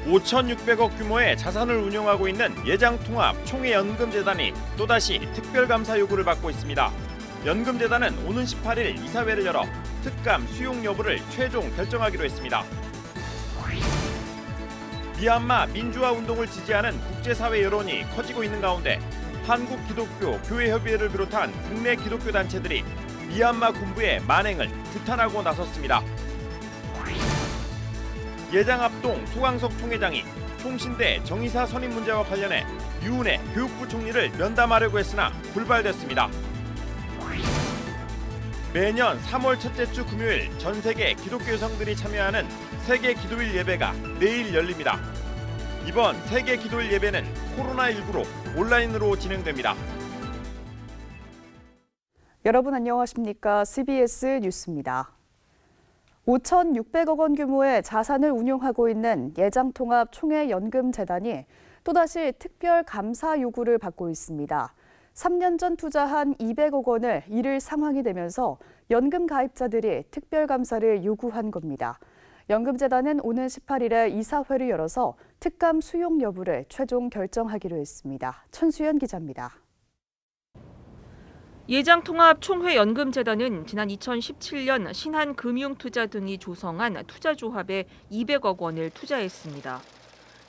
5,600억 규모의 자산을 운용하고 있는 예장통합총회연금재단이 또다시 특별감사 요구를 받고 있습니다. 연금재단은 오는 18일 이사회를 열어 특감 수용 여부를 최종 결정하기로 했습니다. 미얀마 민주화 운동을 지지하는 국제사회 여론이 커지고 있는 가운데 한국기독교교회협의회를 비롯한 국내 기독교 단체들이 미얀마 군부의 만행을 규탄하고 나섰습니다. 예장합동 소강석 총회장이 총신대 정의사 선임 문제와 관련해 유은혜 교육부 총리를 면담하려고 했으나 불발됐습니다. 매년 3월 첫째 주 금요일 전 세계 기독교 여성들이 참여하는 세계 기도일 예배가 내일 열립니다. 이번 세계 기도일 예배는 코로나19로 온라인으로 진행됩니다. 여러분 안녕하십니까? CBS 뉴스입니다. 5,600억 원 규모의 자산을 운용하고 있는 예장통합총회연금재단이 또다시 특별 감사 요구를 받고 있습니다. 3년 전 투자한 200억 원을 잃을 상황이 되면서 연금 가입자들이 특별 감사를 요구한 겁니다. 연금재단은 오는 18일에 이사회를 열어서 특감 수용 여부를 최종 결정하기로 했습니다. 천수연 기자입니다. 예장통합총회연금재단은 지난 2017년 신한금융투자 등이 조성한 투자조합에 200억 원을 투자했습니다.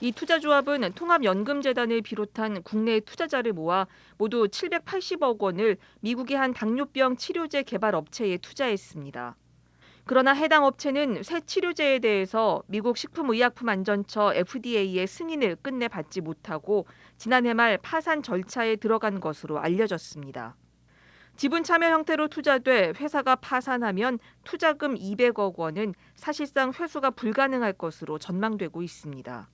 이 투자조합은 통합연금재단을 비롯한 국내 투자자를 모아 모두 780억 원을 미국의 한 당뇨병 치료제 개발 업체에 투자했습니다. 그러나 해당 업체는 새 치료제에 대해서 미국 식품의약품안전처 FDA의 승인을 끝내 받지 못하고 지난해 말 파산 절차에 들어간 것으로 알려졌습니다. 지분 참여 형태로 투자돼 회사가 파산하면 투자금 200억 원은 사실상 회수가 불가능할 것으로 전망되고 있습니다.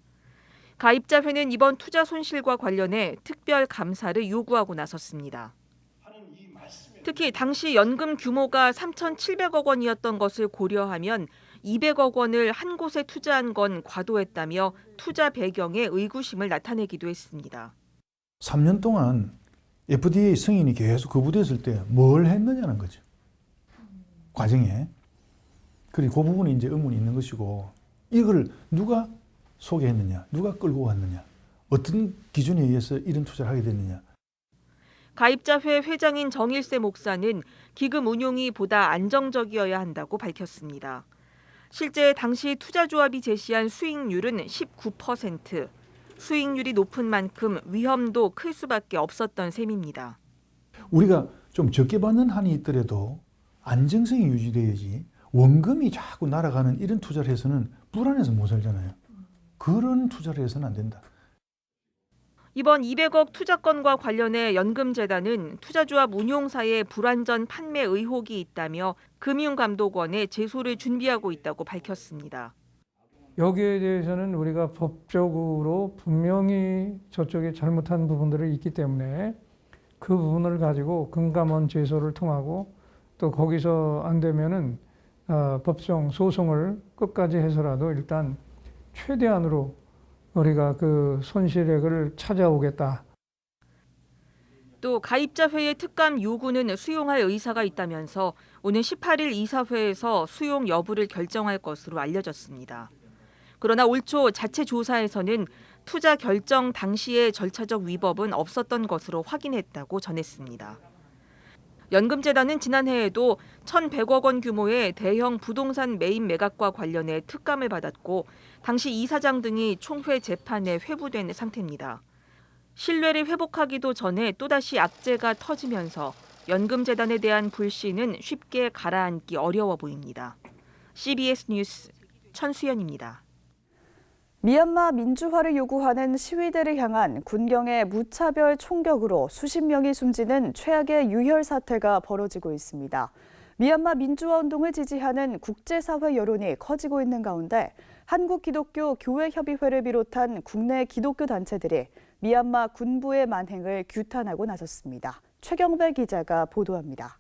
가입자회는 이번 투자 손실과 관련해 특별 감사를 요구하고 나섰습니다. 특히 당시 연금 규모가 3,700억 원이었던 것을 고려하면 200억 원을 한 곳에 투자한 건 과도했다며 투자 배경에 의구심을 나타내기도 했습니다. 3년 동안 FDA 승인이 계속 거부됐을 때 뭘 했느냐는 거죠. 과정에. 그리고 그 부분이 이제 의문이 있는 것이고, 이걸 누가 소개했느냐, 누가 끌고 왔느냐, 어떤 기준에 의해서 이런 투자를 하게 됐느냐. 가입자회 회장인 정일세 목사는 기금 운용이 보다 안정적이어야 한다고 밝혔습니다. 실제 당시 투자조합이 제시한 수익률은 19%, 수익률이 높은 만큼 위험도 클 수밖에 없었던 셈입니다. 우리가 좀 적게 받는 한이 있더라도 안정성이 유지돼야지, 원금이 자꾸 날아가는 이런 투자를 해서는 불안해서 못 살잖아요. 그런 투자를 해서는 안 된다. 이번 200억 투자건과 관련해 연금재단은 투자조합 운용사의 불완전 판매 의혹이 있다며 금융감독원에 제소를 준비하고 있다고 밝혔습니다. 여기에 대해서는 우리가 법적으로 분명히 저쪽에 잘못한 부분들이 있기 때문에 그 부분을 가지고 금감원 제소를 통하고 또 거기서 안 되면은 법정 소송을 끝까지 해서라도 일단 최대한으로 우리가 그 손실액을 찾아오겠다. 또 가입자회의 특감 요구는 수용할 의사가 있다면서 오는 18일 이사회에서 수용 여부를 결정할 것으로 알려졌습니다. 그러나 올 초 자체 조사에서는 투자 결정 당시의 절차적 위법은 없었던 것으로 확인했다고 전했습니다. 연금재단은 지난해에도 1,100억 원 규모의 대형 부동산 매입 매각과 관련해 특감을 받았고 당시 이사장 등이 총회 재판에 회부된 상태입니다. 신뢰를 회복하기도 전에 또다시 악재가 터지면서 연금재단에 대한 불신은 쉽게 가라앉기 어려워 보입니다. CBS 뉴스 천수연입니다. 미얀마 민주화를 요구하는 시위대를 향한 군경의 무차별 총격으로 수십 명이 숨지는 최악의 유혈 사태가 벌어지고 있습니다. 미얀마 민주화 운동을 지지하는 국제사회 여론이 커지고 있는 가운데 한국기독교교회협의회를 비롯한 국내 기독교 단체들이 미얀마 군부의 만행을 규탄하고 나섰습니다. 최경배 기자가 보도합니다.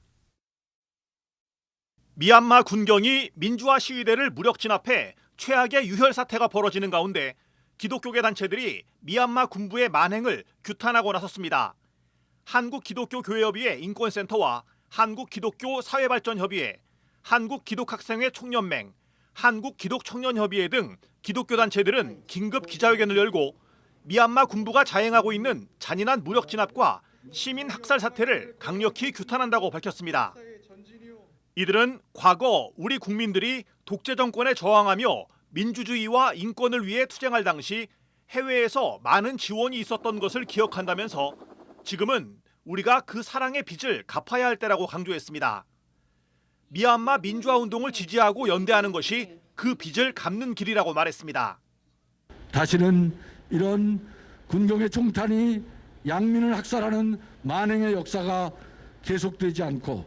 미얀마 군경이 민주화 시위대를 무력 진압해 최악의 유혈 사태가 벌어지는 가운데 기독교계 단체들이 미얀마 군부의 만행을 규탄하고 나섰습니다. 한국기독교교회협의회 인권센터와 한국기독교사회발전협의회, 한국기독학생회 총연맹, 한국기독청년협의회 등 기독교 단체들은 긴급 기자회견을 열고 미얀마 군부가 자행하고 있는 잔인한 무력 진압과 시민 학살 사태를 강력히 규탄한다고 밝혔습니다. 이들은 과거 우리 국민들이 독재 정권에 저항하며 민주주의와 인권을 위해 투쟁할 당시 해외에서 많은 지원이 있었던 것을 기억한다면서 지금은 우리가 그 사랑의 빚을 갚아야 할 때라고 강조했습니다. 미얀마 민주화 운동을 지지하고 연대하는 것이 그 빚을 갚는 길이라고 말했습니다. 다시는 이런 군경의 총탄이 양민을 학살하는 만행의 역사가 계속되지 않고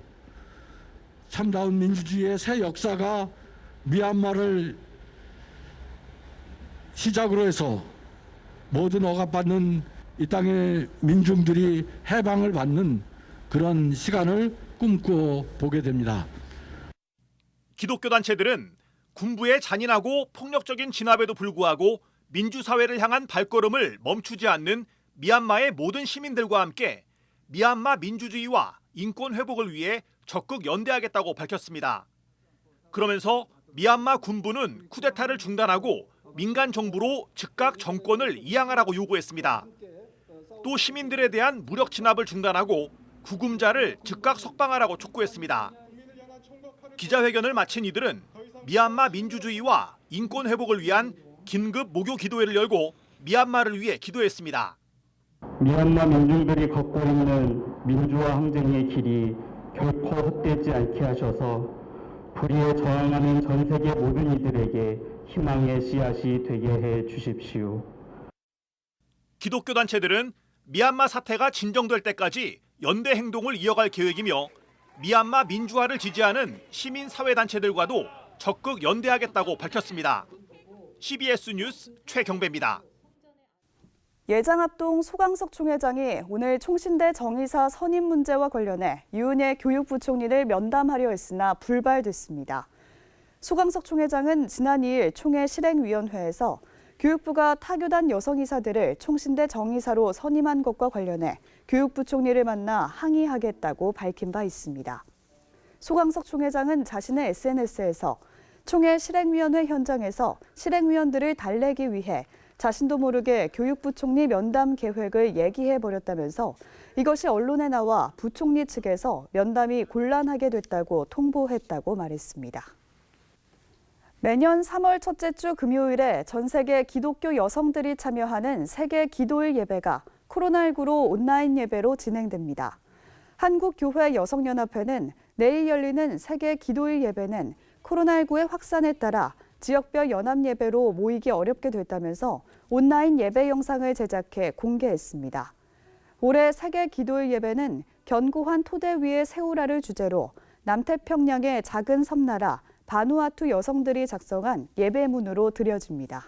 참다운 민주주의의 새 역사가 미얀마를 시작으로 해서 모든 억압받는 이 땅의 민중들이 해방을 받는 그런 시간을 꿈꿔 보게 됩니다. 기독교 단체들은 군부의 잔인하고 폭력적인 진압에도 불구하고 민주사회를 향한 발걸음을 멈추지 않는 미얀마의 모든 시민들과 함께 미얀마 민주주의와 인권 회복을 위해 적극 연대하겠다고 밝혔습니다. 그러면서 미얀마 군부는 쿠데타를 중단하고 민간 정부로 즉각 정권을 이양하라고 요구했습니다. 또 시민들에 대한 무력 진압을 중단하고 구금자를 즉각 석방하라고 촉구했습니다. 기자회견을 마친 이들은 미얀마 민주주의와 인권 회복을 위한 긴급 모교 기도회를 열고 미얀마를 위해 기도했습니다. 미얀마 민중들이 걷고 있는 민주화 항쟁의 길이 결코 헛되지 않게 하셔서 불의에 저항하는 전 세계 모든 이들에게 희망의 씨앗이 되게 해 주십시오. 기독교 단체들은 미얀마 사태가 진정될 때까지 연대 행동을 이어갈 계획이며 미얀마 민주화를 지지하는 시민사회단체들과도 적극 연대하겠다고 밝혔습니다. CBS 뉴스 최경배입니다. 예장합동 소강석 총회장이 오늘 총신대 정의사 선임 문제와 관련해 유은혜 교육부총리를 면담하려 했으나 불발됐습니다. 소강석 총회장은 지난 2일 총회 실행위원회에서 교육부가 타교단 여성이사들을 총신대 정의사로 선임한 것과 관련해 교육부총리를 만나 항의하겠다고 밝힌 바 있습니다. 소강석 총회장은 자신의 SNS에서 총회 실행위원회 현장에서 실행위원들을 달래기 위해 자신도 모르게 교육부총리 면담 계획을 얘기해버렸다면서 이것이 언론에 나와 부총리 측에서 면담이 곤란하게 됐다고 통보했다고 말했습니다. 매년 3월 첫째 주 금요일에 전 세계 기독교 여성들이 참여하는 세계 기도일 예배가 코로나19로 온라인 예배로 진행됩니다. 한국교회 여성연합회는 내일 열리는 세계 기도일 예배는 코로나19의 확산에 따라 지역별 연합 예배로 모이기 어렵게 됐다면서 온라인 예배 영상을 제작해 공개했습니다. 올해 세계 기도일 예배는 견고한 토대 위에 세우라를 주제로 남태평양의 작은 섬나라 바누아투 여성들이 작성한 예배문으로 드려집니다.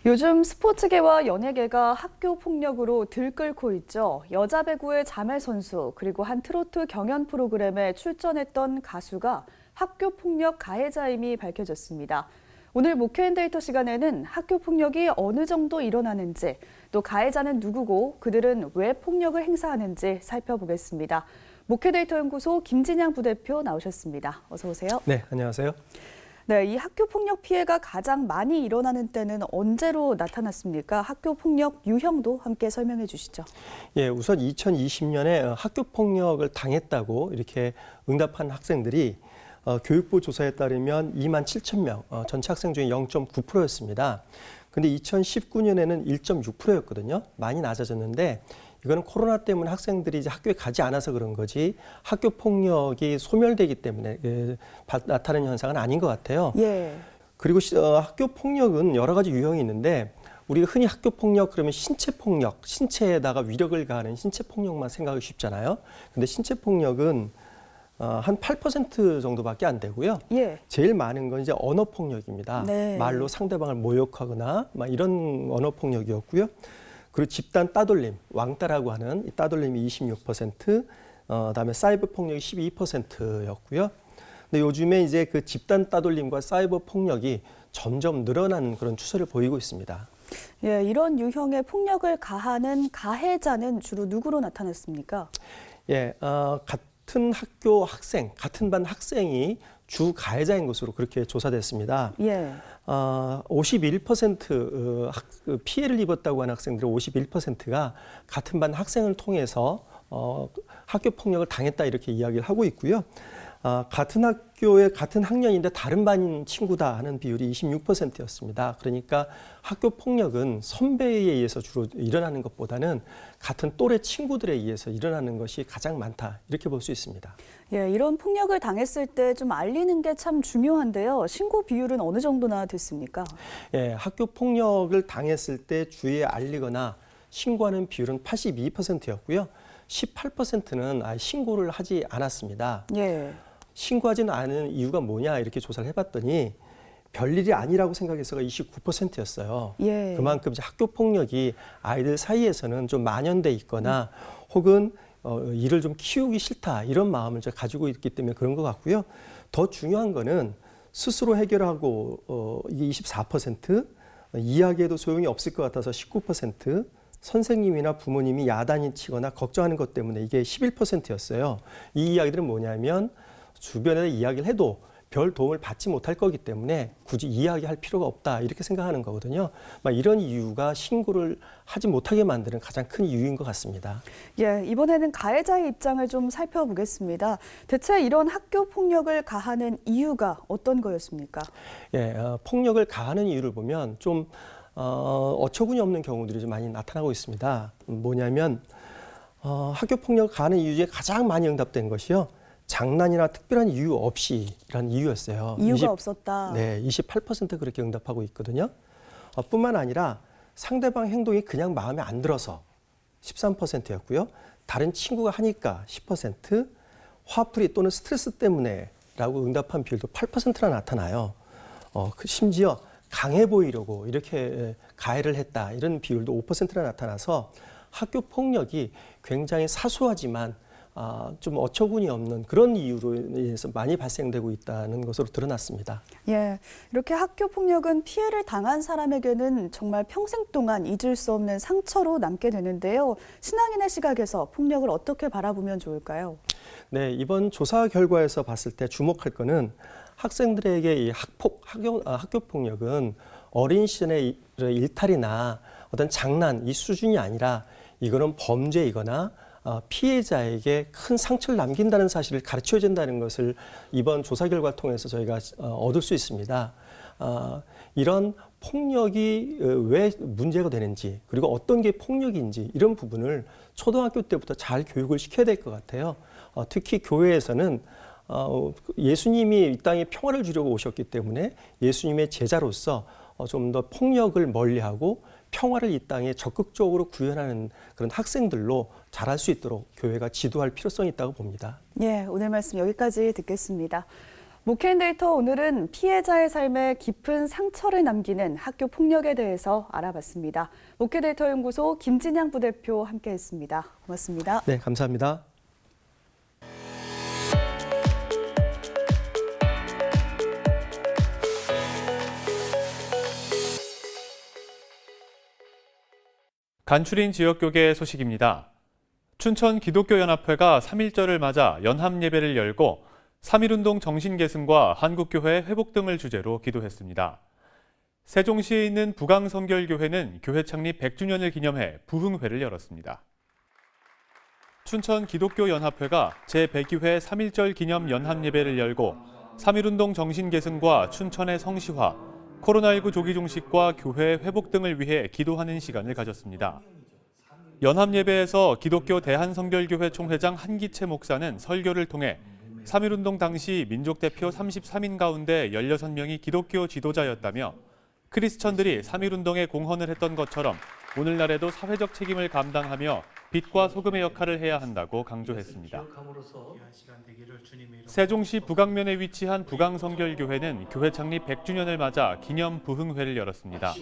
요즘 스포츠계와 연예계가 학교 폭력으로 들끓고 있죠. 여자 배구의 자멜 선수 그리고 한 트로트 경연 프로그램에 출전했던 가수가 학교 폭력 가해자임이 밝혀졌습니다. 오늘 목요인 데이터 시간에는 학교 폭력이 어느 정도 일어나는지 또 가해자는 누구고 그들은 왜 폭력을 행사하는지 살펴보겠습니다. 목요데이터 연구소 김진양 부대표 나오셨습니다. 어서 오세요. 네, 안녕하세요. 네, 이 학교 폭력 피해가 가장 많이 일어나는 때는 언제로 나타났습니까? 학교 폭력 유형도 함께 설명해 주시죠. 예, 우선 2020년에 학교 폭력을 당했다고 이렇게 응답한 학생들이 교육부 조사에 따르면 2만 7천 명, 전체 학생 중에 0.9%였습니다. 근데 2019년에는 1.6%였거든요. 많이 낮아졌는데 이거는 코로나 때문에 학생들이 이제 학교에 가지 않아서 그런 거지 학교 폭력이 소멸되기 때문에 나타나는 현상은 아닌 것 같아요. 예. 그리고 학교 폭력은 여러 가지 유형이 있는데 우리가 흔히 학교 폭력 그러면 신체 폭력, 신체에다가 위력을 가하는 신체 폭력만 생각하기 쉽잖아요. 근데 신체 폭력은 한 8% 정도밖에 안 되고요. 예. 제일 많은 건 이제 언어 폭력입니다. 네. 말로 상대방을 모욕하거나 막 이런 언어 폭력이었고요. 그리고 집단 따돌림, 왕따라고 하는 이 따돌림이 26%, 그다음에 사이버 폭력이 12%였고요. 근데 요즘에 이제 그 집단 따돌림과 사이버 폭력이 점점 늘어나는 그런 추세를 보이고 있습니다. 예, 이런 유형의 폭력을 가하는 가해자는 주로 누구로 나타났습니까? 예, 같은 학교 학생, 같은 반 학생이 주 가해자인 것으로 그렇게 조사됐습니다. 예. 51% 피해를 입었다고 하는 학생들의 51%가 같은 반 학생을 통해서 학교 폭력을 당했다 이렇게 이야기를 하고 있고요. 같은 학교의 같은 학년인데 다른 반인 친구다 하는 비율이 26%였습니다. 그러니까 학교 폭력은 선배에 의해서 주로 일어나는 것보다는 같은 또래 친구들에 의해서 일어나는 것이 가장 많다 이렇게 볼 수 있습니다. 예, 이런 폭력을 당했을 때 좀 알리는 게 참 중요한데요. 신고 비율은 어느 정도나 됐습니까? 예, 학교 폭력을 당했을 때 주위에 알리거나 신고하는 비율은 82%였고요. 18%는 신고를 하지 않았습니다. 예. 신고하지는 않은 이유가 뭐냐 이렇게 조사를 해봤더니 별일이 아니라고 생각해서가 29%였어요. 예. 그만큼 이제 학교 폭력이 아이들 사이에서는 좀 만연돼 있거나 혹은 이를 좀 키우기 싫다 이런 마음을 가지고 있기 때문에 그런 것 같고요. 더 중요한 거는 스스로 해결하고 이게 24%, 이야기해도 소용이 없을 것 같아서 19%, 선생님이나 부모님이 야단이 치거나 걱정하는 것 때문에 이게 11%였어요. 이 이야기들은 뭐냐면 주변에 이야기를 해도 별 도움을 받지 못할 거기 때문에 굳이 이야기할 필요가 없다 이렇게 생각하는 거거든요. 이런 이유가 신고를 하지 못하게 만드는 가장 큰 이유인 것 같습니다. 예, 이번에는 가해자의 입장을 좀 살펴보겠습니다. 대체 이런 학교 폭력을 가하는 이유가 어떤 거였습니까? 예, 폭력을 가하는 이유를 보면 좀 어처구니 없는 경우들이 좀 많이 나타나고 있습니다. 뭐냐면 학교 폭력을 가하는 이유 중에 가장 많이 응답된 것이요. 장난이나 특별한 이유 없이라는 이유였어요. 이유가 없었다. 네, 28% 그렇게 응답하고 있거든요. 뿐만 아니라 상대방 행동이 그냥 마음에 안 들어서 13%였고요. 다른 친구가 하니까 10%, 화풀이 또는 스트레스 때문에라고 응답한 비율도 8%나 나타나요. 심지어 강해 보이려고 이렇게 가해를 했다 이런 비율도 5%나 나타나서 학교 폭력이 굉장히 사소하지만 좀 어처구니 없는 그런 이유로 인해서 많이 발생되고 있다는 것으로 드러났습니다. 예, 이렇게 학교 폭력은 피해를 당한 사람에게는 정말 평생 동안 잊을 수 없는 상처로 남게 되는데요. 신앙인의 시각에서 폭력을 어떻게 바라보면 좋을까요? 네, 이번 조사 결과에서 봤을 때 주목할 거는 학생들에게 이 학교 폭력은 어린 시절의 일탈이나 어떤 장난 이 수준이 아니라 이거는 범죄이거나 피해자에게 큰 상처를 남긴다는 사실을 가르쳐야 된다는 것을 이번 조사 결과를 통해서 저희가 얻을 수 있습니다. 이런 폭력이 왜 문제가 되는지 그리고 어떤 게 폭력인지 이런 부분을 초등학교 때부터 잘 교육을 시켜야 될 것 같아요. 특히 교회에서는 예수님이 이 땅에 평화를 주려고 오셨기 때문에 예수님의 제자로서 좀 더 폭력을 멀리하고 평화를 이 땅에 적극적으로 구현하는 그런 학생들로 자랄 수 있도록 교회가 지도할 필요성이 있다고 봅니다. 예, 오늘 말씀 여기까지 듣겠습니다. 목회인데이터 오늘은 피해자의 삶에 깊은 상처를 남기는 학교 폭력에 대해서 알아봤습니다. 목회데이터 연구소 김진양 부대표 함께했습니다. 고맙습니다. 네, 감사합니다. 간추린 지역교계 소식입니다. 춘천 기독교연합회가 3.1절을 맞아 연합예배를 열고 3.1운동 정신계승과 한국교회 회복 등을 주제로 기도했습니다. 세종시에 있는 부강성결교회는 교회 창립 100주년을 기념해 부흥회를 열었습니다. 춘천 기독교연합회가 제102회 3.1절 기념 연합예배를 열고 3.1운동 정신계승과 춘천의 성시화, 코로나19 조기 종식과 교회 회복 등을 위해 기도하는 시간을 가졌습니다. 연합예배에서 기독교 대한성결교회 총회장 한기채 목사는 설교를 통해 3.1운동 당시 민족대표 33인 가운데 16명이 기독교 지도자였다며 크리스천들이 3.1운동에 공헌을 했던 것처럼 오늘날에도 사회적 책임을 감당하며 빛과 소금의 역할을 해야 한다고 강조했습니다. 세종시 북악면에 위치한 부강성결교회는 교회 창립 100주년을 맞아 기념 부흥회를 열었습니다.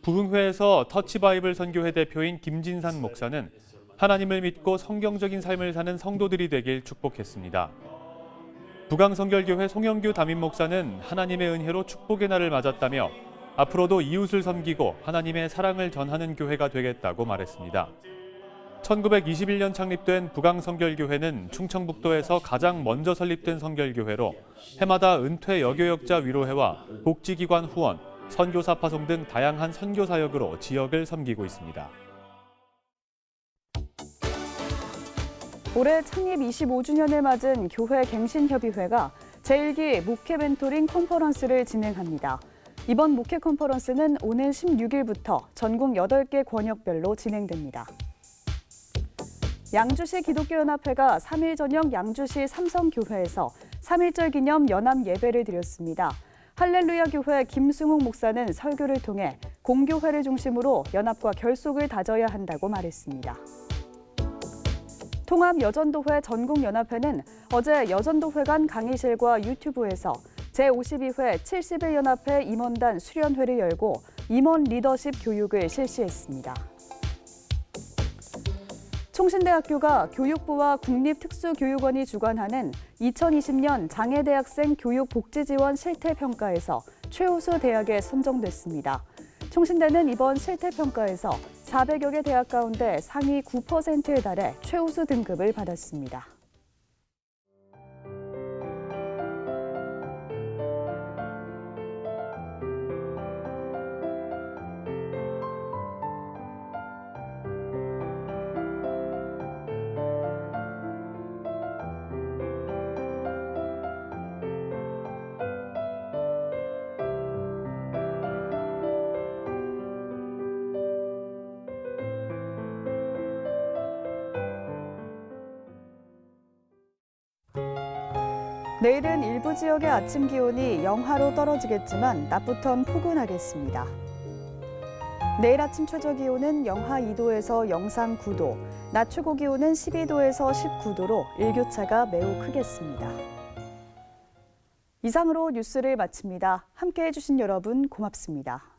부흥회에서 터치바이블 선교회 대표인 김진산 목사는 하나님을 믿고 성경적인 삶을 사는 성도들이 되길 축복했습니다. 부강성결교회 송영규 담임 목사는 하나님의 은혜로 축복의 날을 맞았다며 앞으로도 이웃을 섬기고 하나님의 사랑을 전하는 교회가 되겠다고 말했습니다. 1921년 창립된 부강성결교회는 충청북도에서 가장 먼저 설립된 성결교회로 해마다 은퇴 여교역자 위로회와 복지기관 후원, 선교사 파송 등 다양한 선교 사역으로 지역을 섬기고 있습니다. 올해 창립 25주년을 맞은 교회 갱신협의회가 제1기 목회 멘토링 컨퍼런스를 진행합니다. 이번 목회 컨퍼런스는 오는 16일부터 전국 8개 권역별로 진행됩니다. 양주시 기독교연합회가 3일 저녁 양주시 삼성교회에서 3.1절 기념 연합 예배를 드렸습니다. 할렐루야 교회 김승욱 목사는 설교를 통해 공교회를 중심으로 연합과 결속을 다져야 한다고 말했습니다. 통합여전도회 전국연합회는 어제 여전도회관 강의실과 유튜브에서 제52회 70일 임원단 수련회를 열고 임원 리더십 교육을 실시했습니다. 총신대학교가 교육부와 국립특수교육원이 주관하는 2020년 장애대학생 교육복지지원 실태평가에서 최우수 대학에 선정됐습니다. 총신대는 이번 실태평가에서 400여 개 대학 가운데 상위 9%에 달해 최우수 등급을 받았습니다. 내일은 일부 지역의 아침 기온이 영하로 떨어지겠지만 낮부턴 포근하겠습니다. 내일 아침 최저 기온은 영하 2도에서 영상 9도, 낮 최고 기온은 12도에서 19도로 일교차가 매우 크겠습니다. 이상으로 뉴스를 마칩니다. 함께해 주신 여러분 고맙습니다.